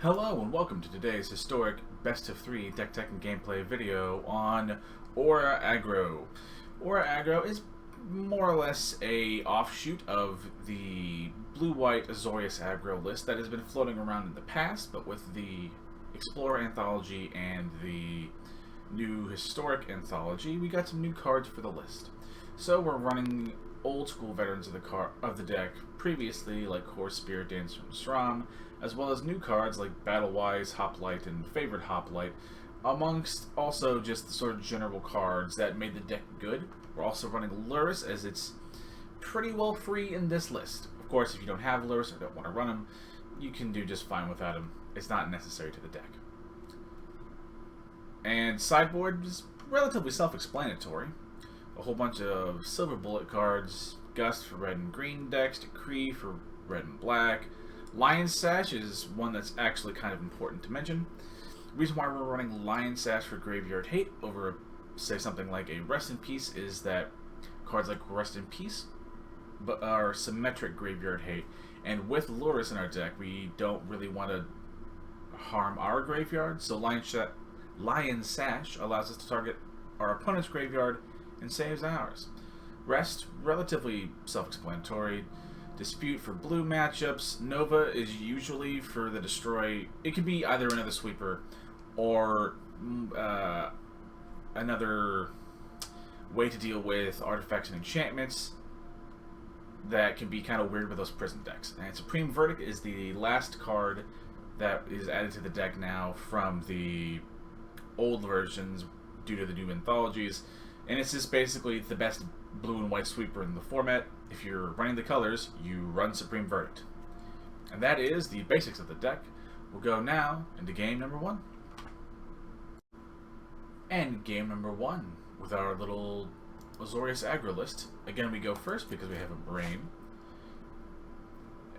Hello and welcome to today's historic Best of 3 deck tech and gameplay video on Aura Aggro. Aura Aggro is more or less a offshoot of the blue-white Azorius Aggro list that has been floating around in the past, but with the Explorer Anthology and the new Historic Anthology, we got some new cards for the list. So we're running old-school veterans of the deck previously, like Kor Spiritdancer and Sram, as well as new cards like Battlewise Hoplite and Favorite Hoplite, amongst also just the sort of general cards that made the deck good. We're also running Lurrus, as it's pretty well free in this list. Of course, if you don't have Lurrus or don't want to run him, you can do just fine without him. It's not necessary to the deck. And sideboard is relatively self-explanatory. A whole bunch of silver bullet cards, Gust for red and green decks, Decree for red and black. Lion's Sash is one that's actually kind of important to mention. The reason why we're running Lion's Sash for Graveyard Hate over, say, something like a Rest in Peace is that cards like Rest in Peace but are symmetric Graveyard Hate, and with Lurrus in our deck, we don't really want to harm our graveyard, so Lion's Sash allows us to target our opponent's graveyard and saves ours. Rest, relatively self-explanatory. Dispute for blue matchups. Nova is usually for the destroy. It could be either another sweeper or another way to deal with artifacts and enchantments that can be kind of weird with those prison decks. And Supreme Verdict is the last card that is added to the deck now from the old versions due to the new anthologies. And it's just basically the best blue and white sweeper in the format. If you're running the colors, you run Supreme Verdict. And that is the basics of the deck. We'll go now into game number 1. And game number 1 with our little Azorius Aggro list. Again, we go first because we have a brain.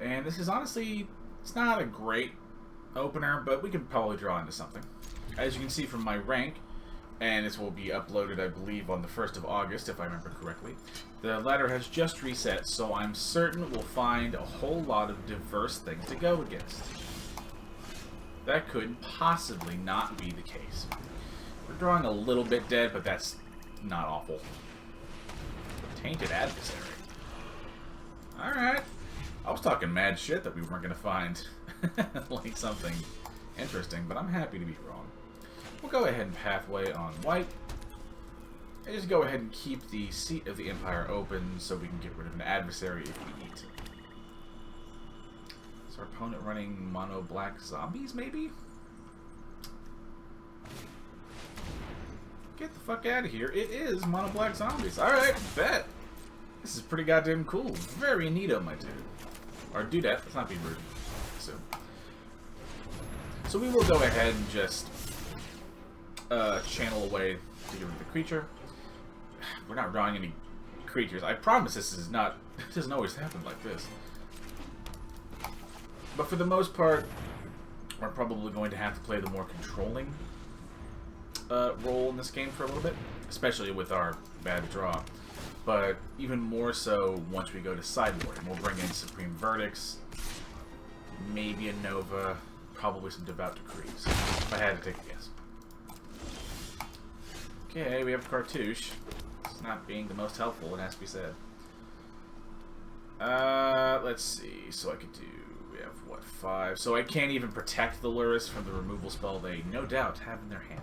And this is honestly, it's not a great opener, but we can probably draw into something. As you can see from my rank, and this will be uploaded, I believe, on the 1st of August, if I remember correctly. The ladder has just reset, so I'm certain we'll find a whole lot of diverse things to go against. That could possibly not be the case. We're drawing a little bit dead, but that's not awful. Tainted Adversary. Alright. I was talking mad shit that we weren't going to find like something interesting, but I'm happy to be wrong. We'll go ahead and Pathway on white. And just go ahead and keep the Seat of the Empire open so we can get rid of an adversary if we need to. Is our opponent running mono black zombies, maybe? Get the fuck out of here. It is mono black zombies. Alright, bet. This is pretty goddamn cool. Very neato, my dude. Or dudette. Let's not be rude. So we will go ahead and just channel away to get rid of the creature. We're not drawing any creatures. I promise this is not. It doesn't always happen like this. But for the most part, we're probably going to have to play the more controlling role in this game for a little bit, especially with our bad draw. But even more so once we go to sideboard, and we'll bring in Supreme Verdicts, maybe a Nova, probably some Devout Decrees, if I had to take a guess. Okay, we have Cartouche. It's not being the most helpful, it has to be said. Let's see. So I could do... We have, what, 5? So I can't even protect the Lurrus from the removal spell they no doubt have in their hand.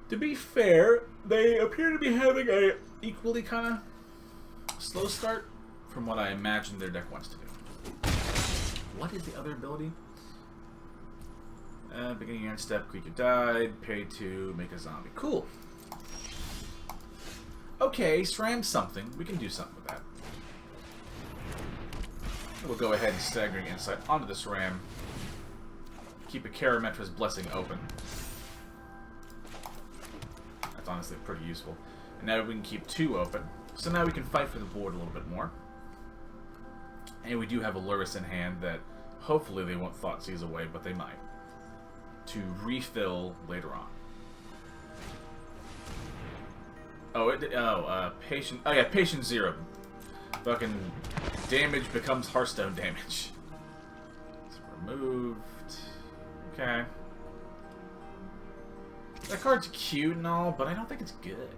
To be fair, they appear to be having a equally kind of slow start from what I imagine their deck wants to do. What is the other ability? Beginning your end step, creature died, pay 2, make a zombie. Cool. Okay, Sram something. We can do something with that. We'll go ahead and Staggering Insight onto the Sram. Keep a Karametra's Blessing open. That's honestly pretty useful. And now we can keep 2 open. So now we can fight for the board a little bit more. And we do have a Lurrus in hand that hopefully they won't Thoughtseize away, but they might. To refill later on. Patient. Oh yeah, Patient 0. Fucking damage becomes Hearthstone damage. Let's removed. Okay. That card's cute and all, but I don't think it's good.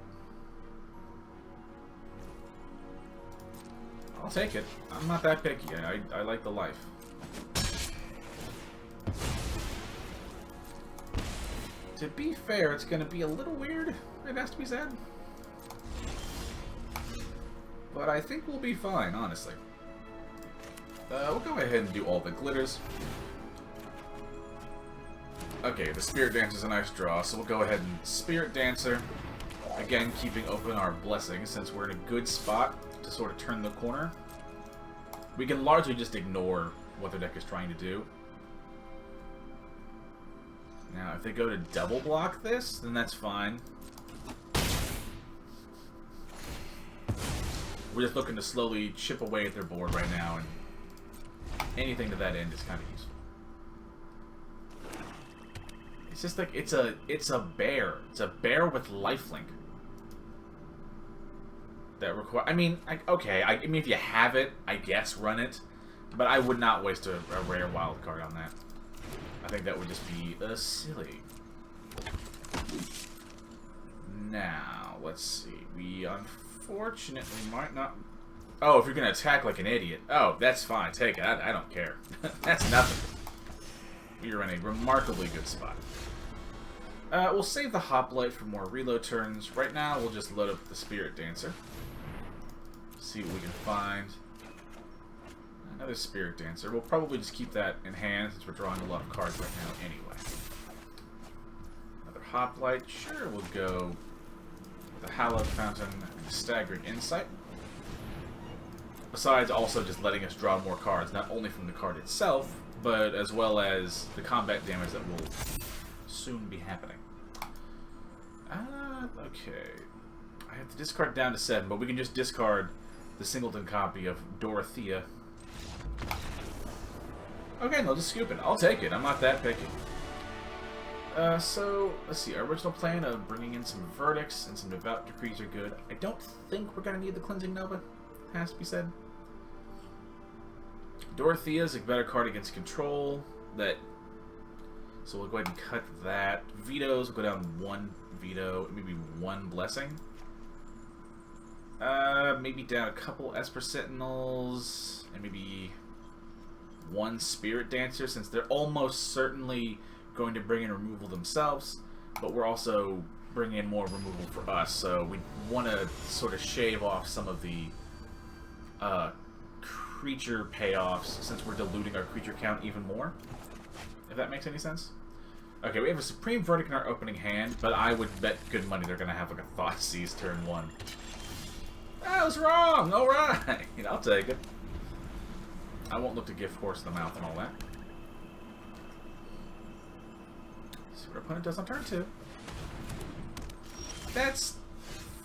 I'll take it. I'm not that picky. I like the life. To be fair, it's going to be a little weird, it has to be said. But I think we'll be fine, honestly. We'll go ahead and do all the glitters. Okay, the Spiritdancer's a nice draw, so we'll go ahead and Spiritdancer. Again, keeping open our blessings, since we're in a good spot to sort of turn the corner. We can largely just ignore what their deck is trying to do. Now, if they go to double block this, then that's fine. We're just looking to slowly chip away at their board right now, and anything to that end is kind of useful. It's just like it's a bear. It's a bear with lifelink. That require. I mean, okay. I mean, if you have it, I guess run it, but I would not waste a rare wild card on that. I think that would just be silly. Now, let's see. We unfortunately might not... Oh, if you're going to attack like an idiot. Oh, that's fine. Take it. I don't care. That's nothing. You're in a remarkably good spot. We'll save the Hoplite for more reload turns. Right now, we'll just load up the Spiritdancer. See what we can find. Another Spiritdancer. We'll probably just keep that in hand since we're drawing a lot of cards right now anyway. Another Hoplite. Sure, we'll go with the Hallowed Fountain and the Staggering Insight. Besides also just letting us draw more cards, not only from the card itself, but as well as the combat damage that will soon be happening. Okay. I have to discard down to 7, but we can just discard the singleton copy of Dorothea. Okay, they'll just scoop it. I'll take it. I'm not that picky. So, let's see. Our original plan of bringing in some verdicts and some devout decrees are good. I don't think we're going to need the Cleansing Nova. Has to be said. Dorothea's a better card against control. So we'll go ahead and cut that. Vetoes will go down 1 veto, maybe 1 blessing. Maybe down a couple Esper Sentinels, and maybe 1 Spiritdancer, since they're almost certainly going to bring in removal themselves, but we're also bringing in more removal for us, so we want to sort of shave off some of the creature payoffs, since we're diluting our creature count even more, if that makes any sense. Okay, we have a Supreme Verdict in our opening hand, but I would bet good money they're going to have like a Thoughtseize turn 1. I was wrong! Alright! I'll take it. I won't look to give Horse in the mouth and all that. See what our opponent does on turn 2. That's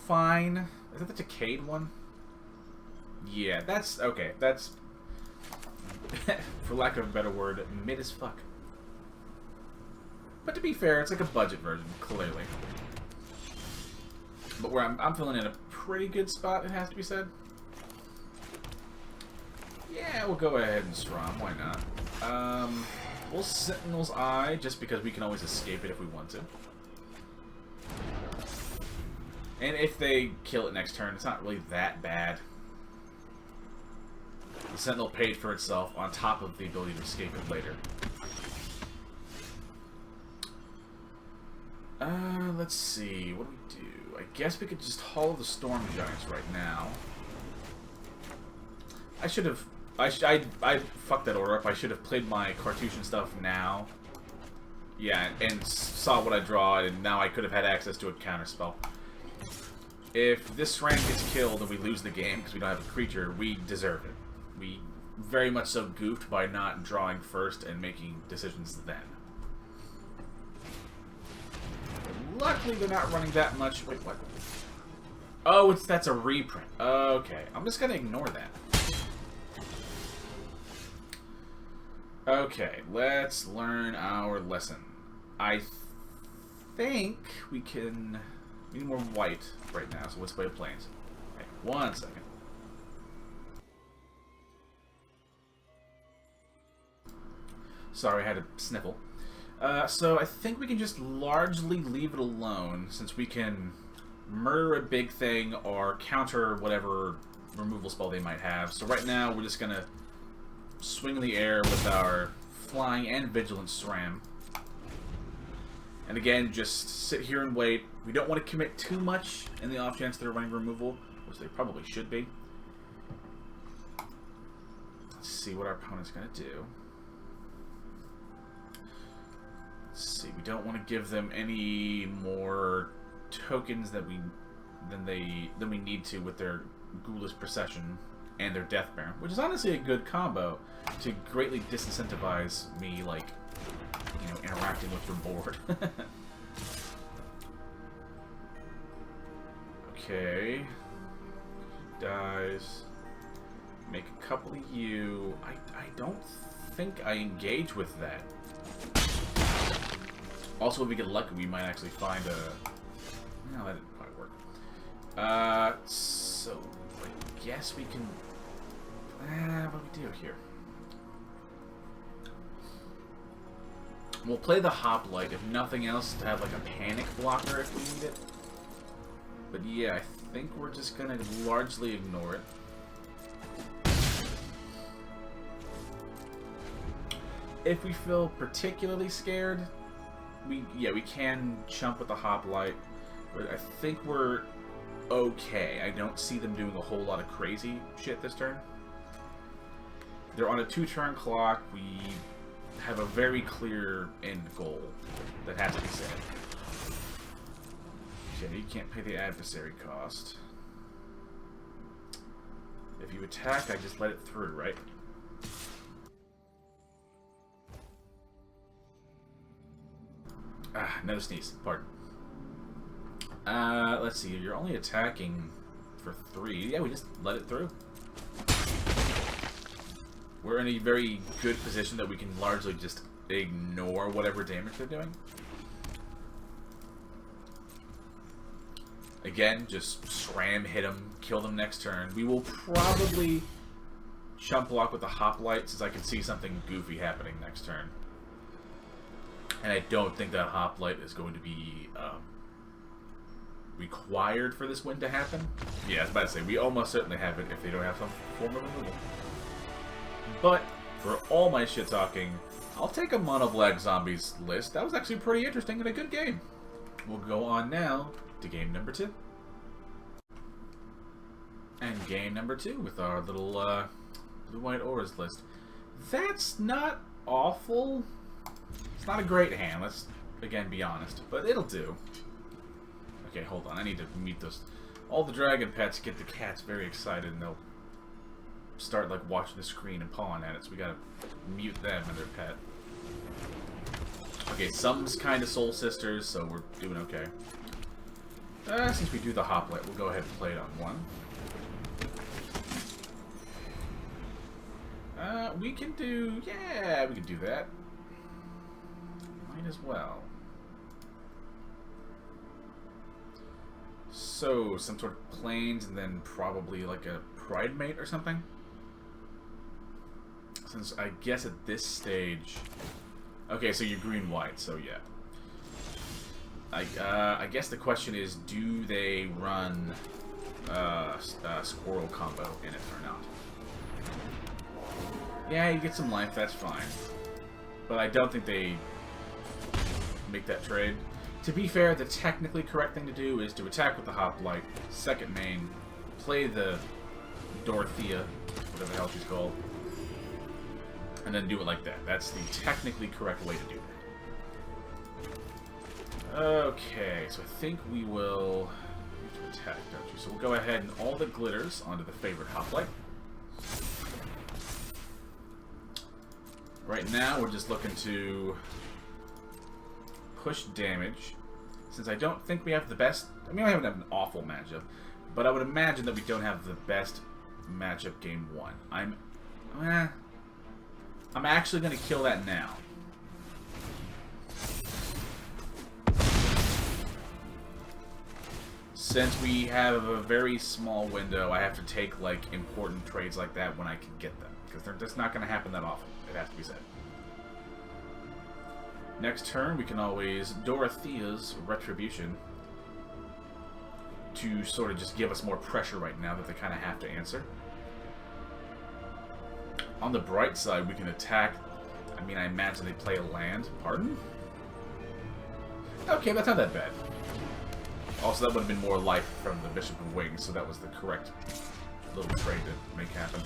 fine. Is that the Decayed one? Yeah, that's... okay, that's... for lack of a better word, mid as fuck. But to be fair, it's like a budget version, clearly. But where I'm feeling in a pretty good spot, it has to be said. Yeah, we'll go ahead and Sram, why not? We'll Sentinel's Eye, just because we can always escape it if we want to. And if they kill it next turn, it's not really that bad. The Sentinel paid for itself on top of the ability to escape it later. Let's see, what do we do? I guess we could just Hollow the Storm Giants right now. I should have... I fucked that order up. I should have played my Cartouche stuff now. Yeah, and saw what I draw, and now I could have had access to a counterspell. If this Sram gets killed and we lose the game because we don't have a creature, we deserve it. We very much so goofed by not drawing first and making decisions then. Luckily, they're not running that much. Wait, what? Oh, that's a reprint. Okay, I'm just gonna ignore that. Okay, let's learn our lesson. I think we can... we need more white right now, so let's play Plains. Okay, 1 second. Sorry, I had a sniffle. So I think we can just largely leave it alone, since we can murder a big thing or counter whatever removal spell they might have. So right now we're just going to swing in the air with our flying and vigilant Sram. And again, just sit here and wait. We don't want to commit too much in the off chance they're running removal, which they probably should be. Let's see what our opponent's going to do. Let's see, we don't want to give them any more tokens that than we need to with their Ghoulish Procession and their Death Baron, which is honestly a good combo to greatly disincentivize me, like, you know, interacting with your board. Okay. Dies. Make a couple of you. I don't think I engage with that. Also, if we get lucky, we might actually find a... No, that didn't quite work. So, I guess we can... what do we do here? We'll play the Hoplite, if nothing else, to have like a panic blocker if we need it. But yeah, I think we're just gonna largely ignore it. If we feel particularly scared, we can chump with the Hoplite, but I think we're okay. I don't see them doing a whole lot of crazy shit this turn. They're on a 2-turn clock. We have a very clear end goal that has to be said. Okay, you can't pay the adversary cost. If you attack, I just let it through, right? No sneeze. Pardon. Let's see. You're only attacking for 3. Yeah, we just let it through. We're in a very good position that we can largely just ignore whatever damage they're doing. Again, just Sram, hit them, kill them next turn. We will probably chump block with the Hoplite, since I can see something goofy happening next turn. And I don't think that Hoplite is going to be required for this win to happen. Yeah, I was about to say, we almost certainly have it if they don't have some form of removal. But, for all my shit-talking, I'll take a Mono Black Zombies list. That was actually pretty interesting and a good game. We'll go on now to game number 2. And game number 2 with our little blue-white auras list. That's not awful. It's not a great hand, let's, again, be honest. But it'll do. Okay, hold on. I need to mute those. All the dragon pets get the cats very excited, and they'll start, like, watching the screen and pawing at it. So we gotta mute them and their pet. Okay, some's kind of Soul Sisters, so we're doing okay. Since we do the Hoplite, we'll go ahead and play it on 1. We can do... Yeah, we can do that. Might as well. So, some sort of planes, and then probably like a Pride Mate or something? Since I guess at this stage... Okay, so you're green-white, so yeah. I guess the question is, do they run Squirrel combo in it or not? Yeah, you get some life, that's fine. But I don't think they make that trade. To be fair, the technically correct thing to do is to attack with the Hoplite, second main, play the Dorothea, whatever the hell she's called, and then do it like that. That's the technically correct way to do that. Okay, so I think we will need to attack, don't you? So we'll go ahead and all the glitters onto the favorite Hoplite. Right now, we're just looking to push damage. Since I don't think we have the best... I mean, we haven't had an awful matchup, but I would imagine that we don't have the best matchup game 1. I'm actually going to kill that now. Since we have a very small window, I have to take, like, important trades like that when I can get them. Because they're just not going to happen that often. It has to be said. Next turn, we can always Dorothea's Retribution to sort of just give us more pressure right now that they kind of have to answer. On the bright side, we can attack. I mean, I imagine they play a land. Pardon? Okay, that's not that bad. Also, that would have been more life from the Bishop of Wings, so that was the correct little trade to make happen.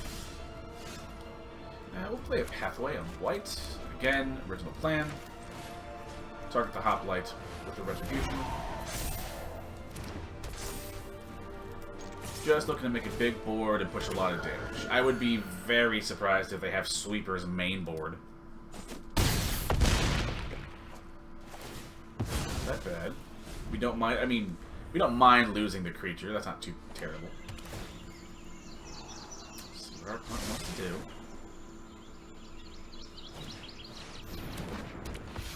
We'll play a Pathway on white. Again, original plan. Target the Hoplite with the Retribution. Just looking to make a big board and push a lot of damage. I would be very surprised if they have Sweeper's main board. Not that bad. We don't mind. I mean, we don't mind losing the creature. That's not too terrible. Let's see what our opponent wants to do.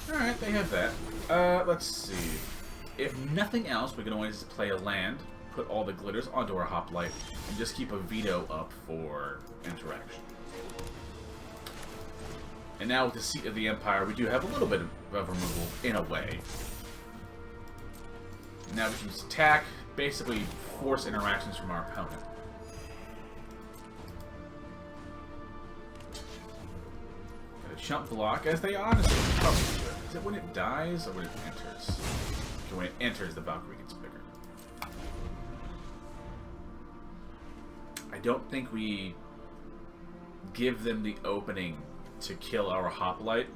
Alright, they have that. Let's see. If nothing else, we can always play a land, put all the glitters onto our Hoplite, and just keep a veto up for interaction. And now with the Seat of the Empire, we do have a little bit of removal, in a way. Now we can just attack, basically force interactions from our opponent. Got a chump block, as they honestly probably should. Is it when it dies, or when it enters? Okay, when it enters, the Valkyrie gets bigger. I don't think we give them the opening to kill our Hoplite.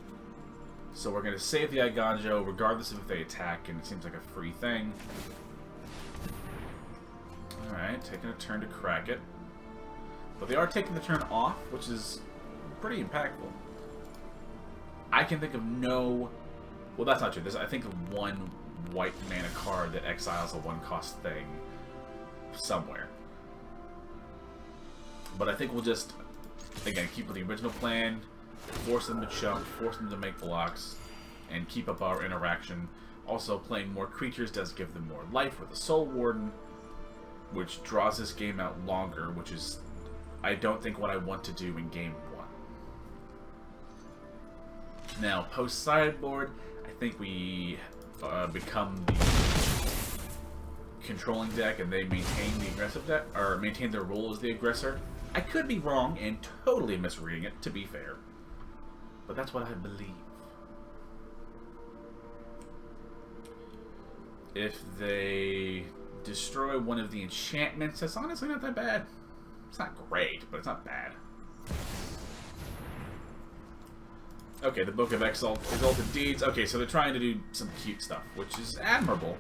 So we're going to save the Eiganjo regardless of if they attack, and it seems like a free thing. Alright, taking a turn to crack it. But they are taking the turn off, which is pretty impactful. I can think of no... Well, that's not true. There's, I think, of one white mana card that exiles a one-cost thing somewhere. But I think we'll just, again, keep with the original plan, force them to chump, force them to make blocks, and keep up our interaction. Also, playing more creatures does give them more life with the Soul Warden, which draws this game out longer, which is, I don't think, what I want to do in game 1. Now, post-sideboard, I think we become the controlling deck, and they maintain the aggressive deck, or maintain their role as the aggressor. I could be wrong and totally misreading it, to be fair. But that's what I believe. If they destroy one of the enchantments, that's honestly not that bad. It's not great, but it's not bad. Okay, the Book of Exalted Deeds. Okay, so they're trying to do some cute stuff, which is admirable.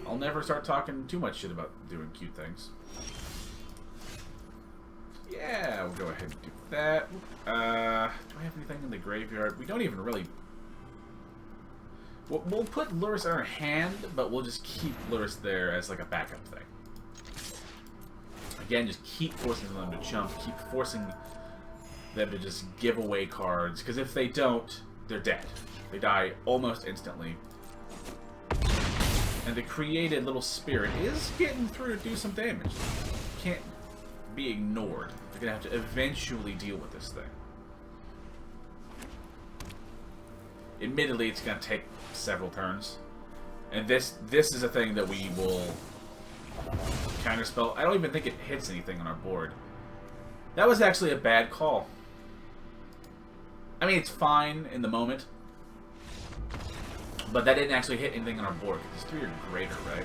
I'll never start talking too much shit about doing cute things. Yeah, we'll go ahead and do that. Do I have anything in the graveyard? We don't even really... We'll put Lurrus in our hand, but we'll just keep Lurrus there as like a backup thing. Again, just keep forcing them to chump, keep forcing them to just give away cards, because if they don't, they're dead. They die almost instantly. And the created little spirit is getting through to do some damage. Can't be ignored. They're gonna have to eventually deal with this thing. Admittedly, it's gonna take several turns. And this is a thing that we will counterspell. I don't even think it hits anything on our board. That was actually a bad call. I mean, it's fine in the moment. But that didn't actually hit anything on our board. It's 3 or greater, right?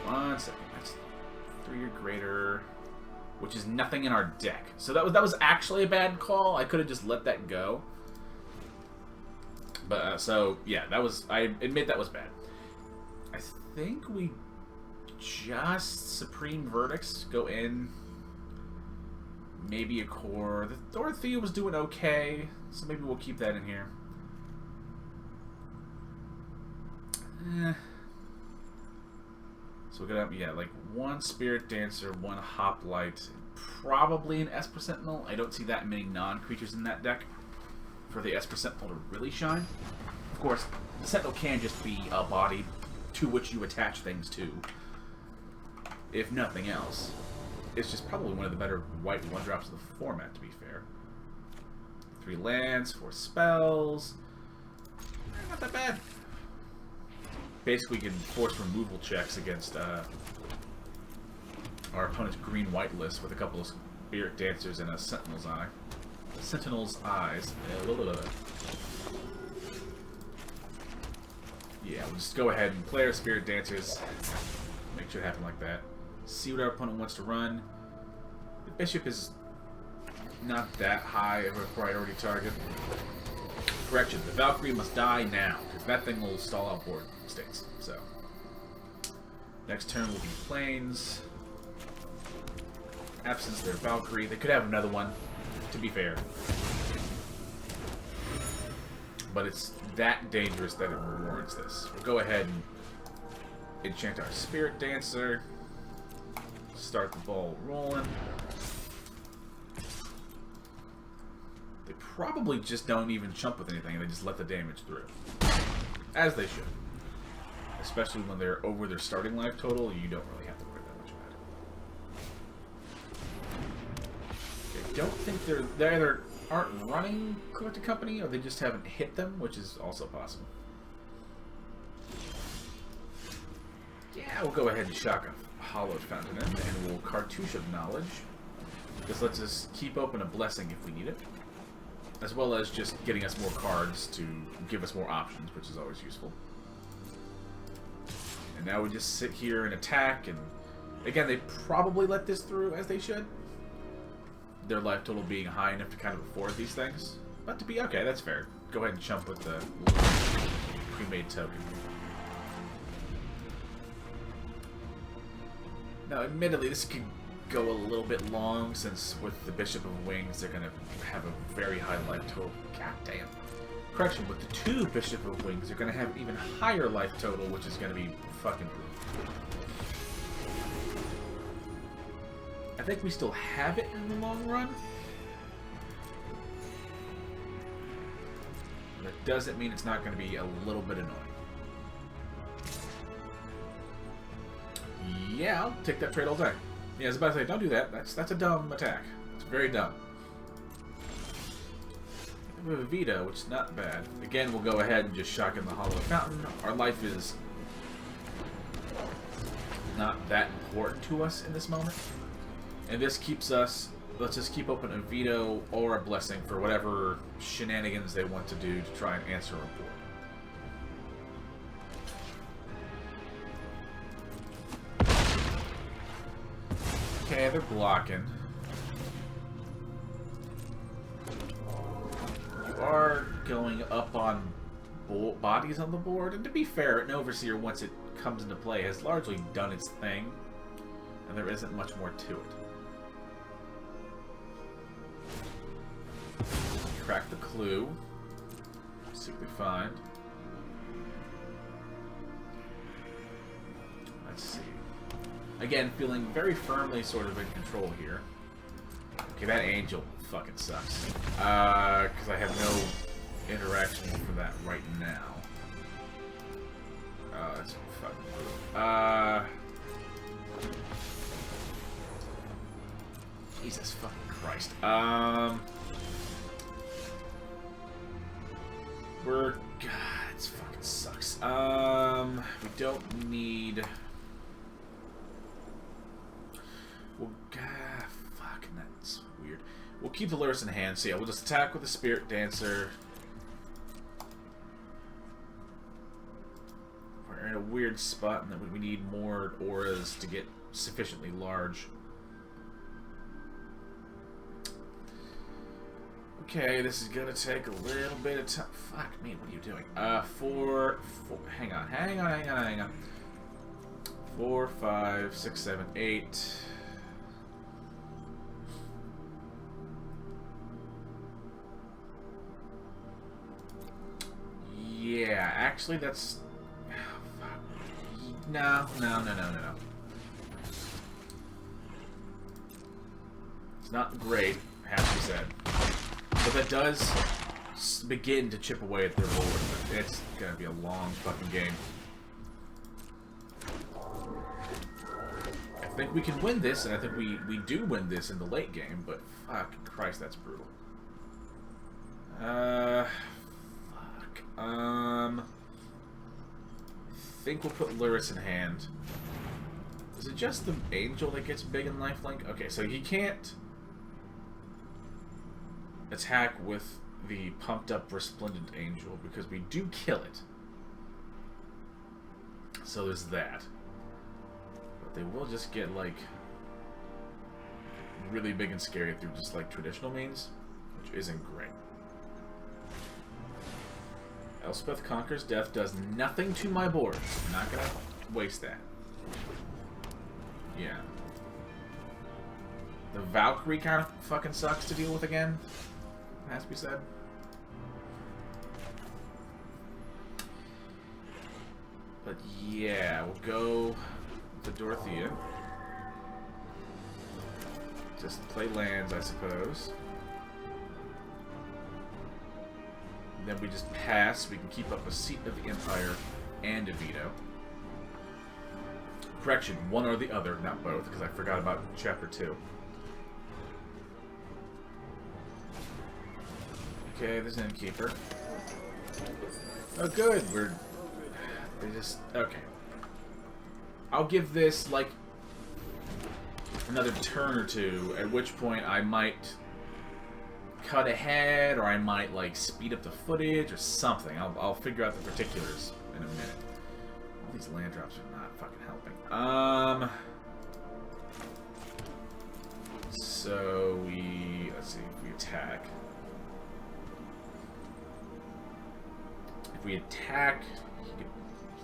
1 second. That's 3 or greater, which is nothing in our deck. So that was actually a bad call. I could have just let that go. But so yeah, that was. I admit that was bad. I think we just Supreme Verdicts go in. Maybe a Kor. The Dorothea was doing okay, so maybe we'll keep that in here. So we're gonna, yeah, like 1 Spiritdancer, 1 Hoplite, probably an Esper Sentinel. I don't see that many non-creatures in that deck for the Esper Sentinel to really shine. Of course, the Sentinel can just be a body to which you attach things to, if nothing else. It's just probably one of the better white 1-drops of the format, to be fair. 3 lands, 4 spells. Not that bad. Basically, we can force removal checks against our opponent's green-white list with a couple of Spiritdancers and a Sentinel's Eye. Sentinel's Eyes. Yeah, we'll just go ahead and play our Spiritdancers. Make sure it happen like that. See what our opponent wants to run. The Bishop is not that high of a priority target. Correction, the Valkyrie must die now, because that thing will stall out board states. So, next turn will be Plains. Absence their Valkyrie. They could have another one, to be fair. But it's that dangerous that it warrants this. We'll go ahead and enchant our Spiritdancer. Start the ball rolling. They probably just don't even chump with anything, they just let the damage through. As they should. Especially when they're over their starting life total, you don't really have to worry that much about it. I don't think they either aren't running Collected Company, or they just haven't hit them, which is also possible. Yeah, we'll go ahead and shock a Hallowed Fountain in, and we'll Cartouche of Knowledge. This lets us keep open a Blessing if we need it. As well as just getting us more cards to give us more options, which is always useful. And now we just sit here and attack, and again, they probably let this through, as they should. Their life total being high enough to kind of afford these things. But to be okay, that's fair. Go ahead and chump with the pre-made token. Now, admittedly, this could go a little bit long, since with the Bishop of Wings, they're going to have a very high life total. God damn. Correction, with the 2 Bishop of Wings, they're going to have an even higher life total, which is going to be fucking brutal. I think we still have it in the long run. That doesn't mean it's not going to be a little bit annoying. Yeah, I'll take that trade all day. Yeah, I was about to say, don't do that. That's a dumb attack. It's very dumb. We have a Veto, which is not bad. Again, we'll go ahead and just shock in the Hallowed Fountain. Our life is not that important to us in this moment. And this keeps us, let's just keep open a Veto or a Blessing for whatever shenanigans they want to do to try and answer a board. Okay, they're blocking. You are going up on bodies on the board, and to be fair, an Overseer, once it comes into play, has largely done its thing, and there isn't much more to it. Crack the clue. See what we find. Let's see. Again, feeling very firmly sort of in control here. Okay, that Angel fucking sucks. Because I have no interaction for that right now. That's fucking Jesus fucking Christ. God, it fucking sucks. We don't need... Well, God, fucking that's weird. We'll keep the Lurrus in hand, so yeah, we'll just attack with the Spiritdancer. We're in a weird spot, and that we need more auras to get sufficiently large. Okay, this is gonna take a little bit of time. Fuck me, what are you doing? Hang on. 4, 5, 6, 7, 8. Yeah, actually, that's... No. It's not great, has to be said. But that does begin to chip away at their board. It's gonna be a long fucking game. I think we can win this, and I think we do win this in the late game, but fucking Christ, that's brutal. Fuck. I think we'll put Lurrus in hand. Is it just the angel that gets big in lifelink? Okay, so he can't attack with the pumped up resplendent angel because we do kill it. So there's that. But they will just get like really big and scary through just like traditional means, which isn't great. Elspeth Conquers Death does nothing to my board. I'm not gonna waste that. Yeah. The Valkyrie kind of fucking sucks to deal with again. Has to be said. But yeah, we'll go to Dorothea. Just play lands, I suppose. Then we just pass. We can keep up a Seat of the Empire and a veto. Correction, one or the other, not both, because I forgot about Chapter 2. Okay, there's an Innkeeper. Oh good, they just... Okay. I'll give this, like, another turn or two, at which point I might cut ahead, or I might, like, speed up the footage, or something. I'll figure out the particulars in a minute. All these land drops are not fucking helping. So let's see, if we attack. If we attack, he could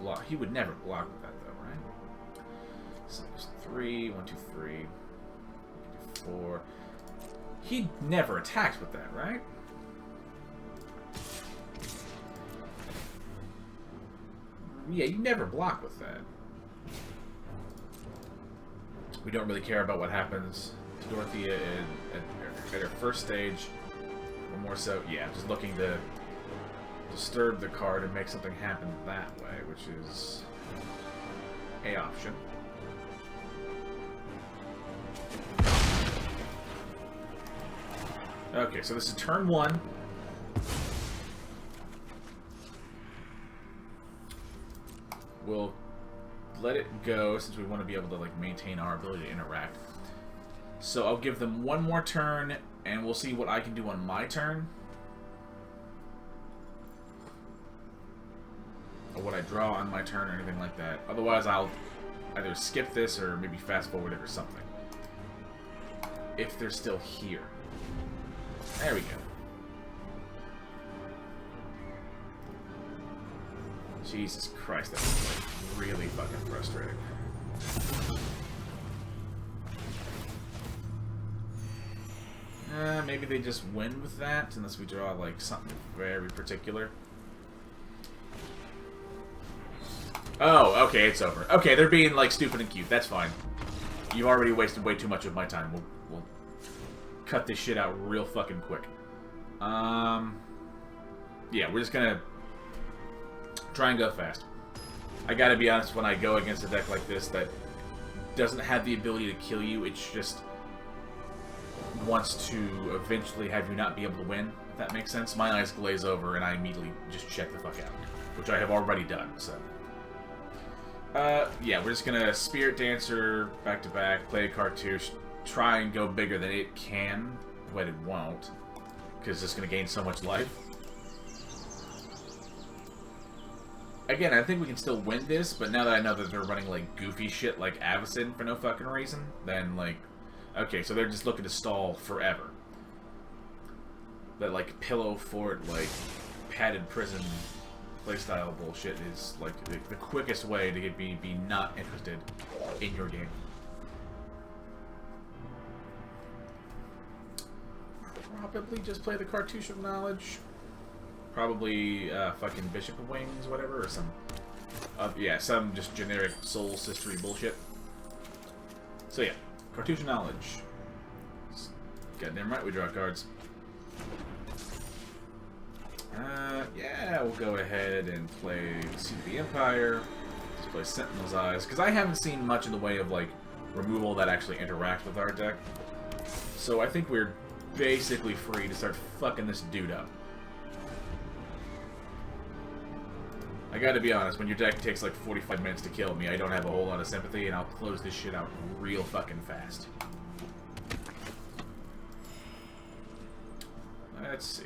block. He would never block with that, though, right? So there's 3, 1, 2, 3. We can do 4. He never attacks with that, right? Yeah, you never block with that. We don't really care about what happens to Dorothea at her first stage. Or more so, yeah, just looking to disturb the card and make something happen that way, which is a option. Okay, so this is turn 1. We'll let it go since we want to be able to like maintain our ability to interact. So I'll give them one more turn and we'll see what I can do on my turn. Or what I draw on my turn or anything like that. Otherwise I'll either skip this or maybe fast forward it or something. If they're still here. There we go. Jesus Christ, that's like really fucking frustrating. Maybe they just win with that, unless we draw like something very particular. Oh, okay, it's over. Okay, they're being like stupid and cute. That's fine. You've already wasted way too much of my time. We'll cut this shit out real fucking quick. Yeah, we're just gonna try and go fast. I gotta be honest, when I go against a deck like this that doesn't have the ability to kill you, it's just wants to eventually have you not be able to win, if that makes sense. My eyes glaze over and I immediately just check the fuck out, which I have already done, so. Yeah, we're just gonna Spiritdancer back to back, play a cartouche, try and go bigger than it can, but it won't, because it's gonna gain so much life. Again, I think we can still win this, but now that I know that they're running, like, goofy shit like Avacyn for no fucking reason, then, like, okay, so they're just looking to stall forever. That, like, pillow fort, like, padded prison playstyle bullshit is, like, the quickest way to get be not interested in your game. Probably just play the Cartouche of Knowledge. Probably fucking Bishop of Wings, whatever, or some, yeah, some just generic soul sistery bullshit. So yeah, Cartouche of Knowledge. Goddamn right we draw cards. Yeah, we'll go ahead and play Seat of the Empire. Let's play Sentinel's Eyes, because I haven't seen much in the way of, like, removal that actually interacts with our deck. So I think we're basically free to start fucking this dude up. I gotta be honest, when your deck takes like 45 minutes to kill me, I don't have a whole lot of sympathy, and I'll close this shit out real fucking fast. Let's see.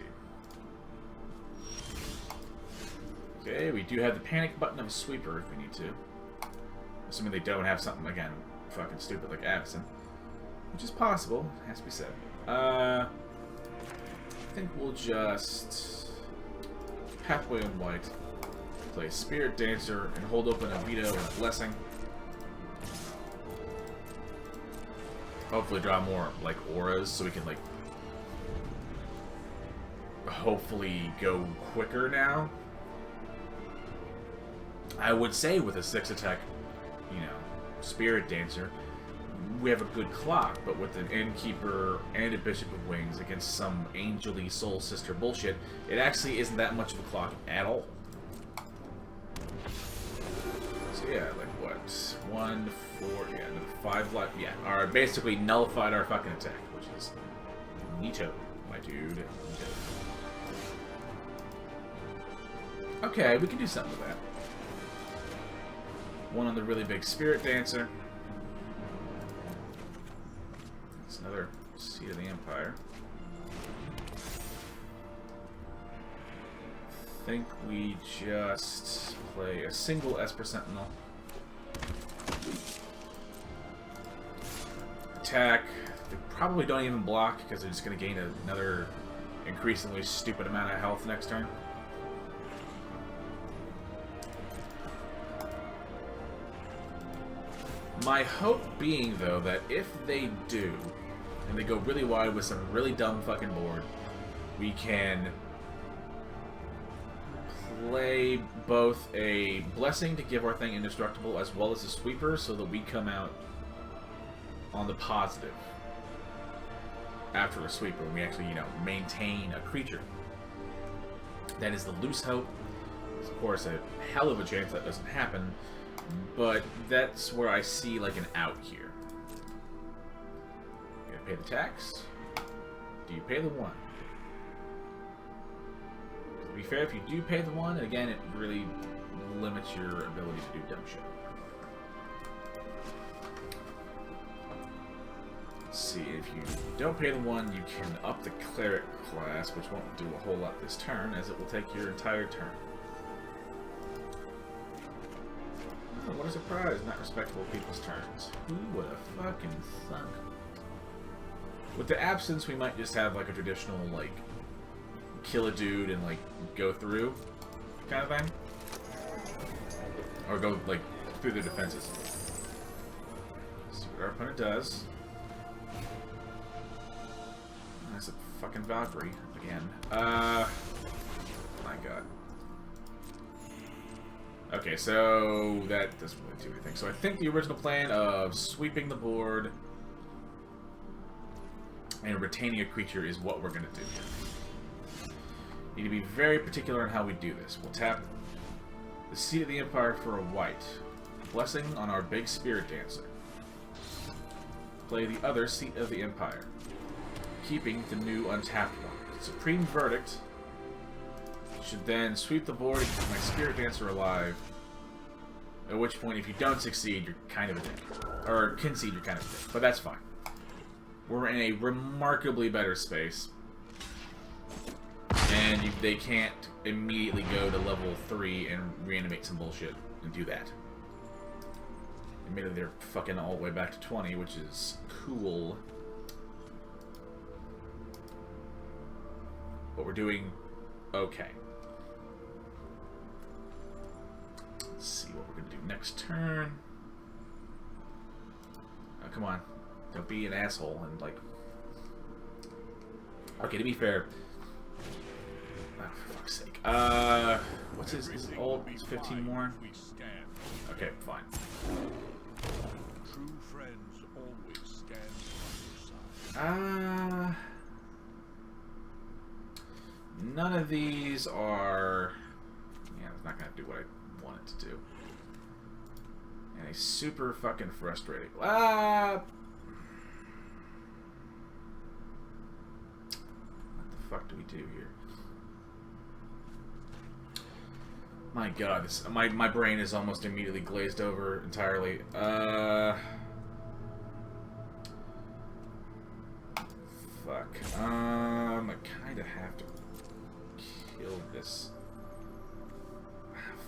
Okay, we do have the panic button of a sweeper if we need to. Assuming they don't have something, again, fucking stupid like Avacyn. Which is possible, has to be said. I think we'll just Pathway on white, play Spiritdancer, and hold open a Veto and a Blessing. Hopefully draw more, like, auras, so we can, like, hopefully go quicker now. I would say with a 6 attack, you know, Spiritdancer, we have a good clock, but with an Innkeeper and a Bishop of Wings against some Angel-y Soul Sister bullshit, it actually isn't that much of a clock at all. So yeah, like what? 1, 4, yeah, another 5 left. Yeah, alright, basically nullified our fucking attack, which is neato, my dude. Neato. Okay, we can do something with that. One on the really big Spiritdancer. That's another Seat of the Empire. I think we just play a single Esper Sentinel. Attack. They probably don't even block because they're just going to gain another increasingly stupid amount of health next turn. My hope being, though, that if they do, and they go really wide with some really dumb fucking board, we can play both a Blessing to give our thing indestructible as well as a Sweeper so that we come out on the positive after a Sweeper and we actually, you know, maintain a creature. That is the loose hope. There's, of course, a hell of a chance that doesn't happen. But that's where I see like an out here. You gotta pay the tax. Do you pay the 1? To be fair, if you do pay the 1, again, it really limits your ability to do dumb shit. Let's see, if you don't pay the 1, you can up the Cleric class, which won't do a whole lot this turn, as it will take your entire turn. Oh, what a surprise. Not respectable people's turns. Who would have fucking thunk? With the Absence, we might just have like a traditional, like, kill a dude and, like, go through kind of thing. Or go, like, through their defenses. Let's see what our opponent does. That's a fucking Valkyrie again. My god. Okay, so that doesn't really do anything. So I think the original plan of sweeping the board and retaining a creature is what we're going to do. Need to be very particular on how we do this. We'll tap the Seat of the Empire for a white. Blessing on our big Spiritdancer. Play the other Seat of the Empire, keeping the new untapped one. Supreme Verdict should then sweep the board and keep my Spiritdancer alive. At which point, if you don't succeed, you're kind of a dick. Or concede, you're kind of a dick. But that's fine. We're in a remarkably better space. And they can't immediately go to level 3 and reanimate some bullshit and do that. Admittedly, they're fucking all the way back to 20, which is cool. But we're doing okay. Let's see what we're going to do next turn. Oh, come on. Don't be an asshole and, like... Okay, to be fair... Oh, for fuck's sake. What's his... Is it old? It's 15 more? Okay, fine. True friends always stand on your side. None of these are... Yeah, it's not going to do what I want it to do. And a super fucking frustrating... What the fuck do we do here? My god, my brain is almost immediately glazed over entirely. Fuck. I kind of have to kill this.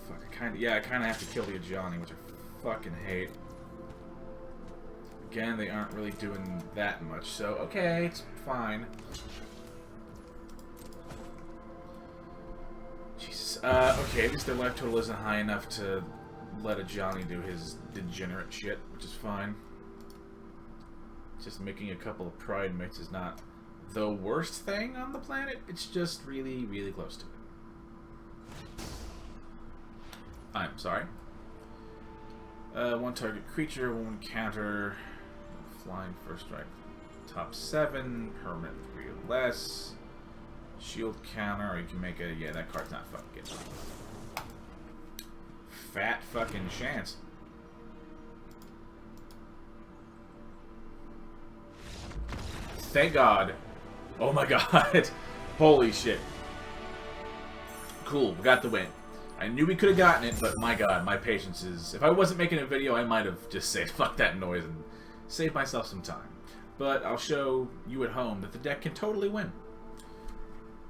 Fuck. I kind of have to kill the Ajani, which I fucking hate. Again, they aren't really doing that much, so okay, it's fine. Jesus. Okay, at least their life total isn't high enough to let Ajani do his degenerate shit, which is fine. Just making a couple of pride mates is not the worst thing on the planet. It's just really, really close to it. I'm sorry. One target creature, one counter, flying first strike, top 7, permanent 3 or less, shield counter, or you can make a, yeah, that card's not fucking good. Fat fucking chance. Thank God. Oh my god. Holy shit. Cool, we got the win. I knew we could have gotten it, but my god, my patience is... If I wasn't making a video, I might have just said fuck that noise and saved myself some time. But I'll show you at home that the deck can totally win.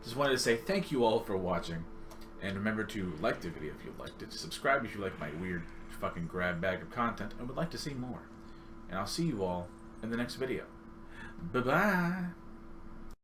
Just wanted to say thank you all for watching. And remember to like the video if you liked it. Subscribe if you like my weird fucking grab bag of content and would like to see more. And I'll see you all in the next video. Bye-bye.